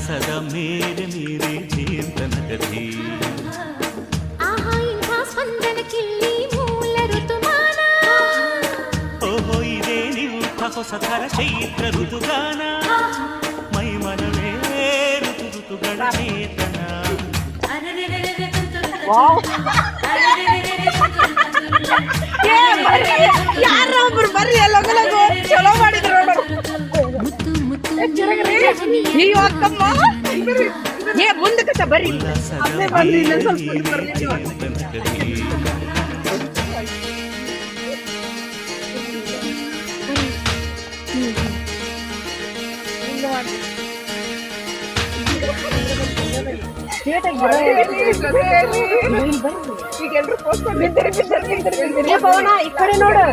ಉಲ್ಲಾಸದ ಮೇರೆ ಮೀರಿ ಜೀವನಗತಿ ಆಹಾ ಇಂಥ ಸ್ಪಂದನಕ್ಕಿಲ್ಲಿ ಮೂಲ ಋತುಮಾನ ಓಹೋ ಇದೇ ನಿಂಥ ಹೊಸ ಥರ ಚೈತ್ರ ಋತುಗಾನ ಮೈ ಮನವೇ ಋತು ಋತುಗಳ ಚೇತನ ಯಾರೊಬ್ರು ಬರ್ರಿ ಲಗು ಲಗು ಚಲೋ ಮಾಡಿದ್ರು ನೋಡು ಮುತ್ತು ಮುತ್ತು ನೀವು ಅಕ್ಕಮ್ಮ ಏ ಮುಂದಕ್ಕೆ ಬರ್ರಿ ಅಲ್ಲೇ ಬರ್ರಿ ಇಲ್ಲ ಸ್ವಲ್ಪ ಮುಂದೆ ಬರ್ರಿ ನೀವು. ಈಗ ಎಲ್ರು ಪೋಸ್ಟ್ ಬಿದ್ದರೆ ಈ ಕಡೆ ನೋಡು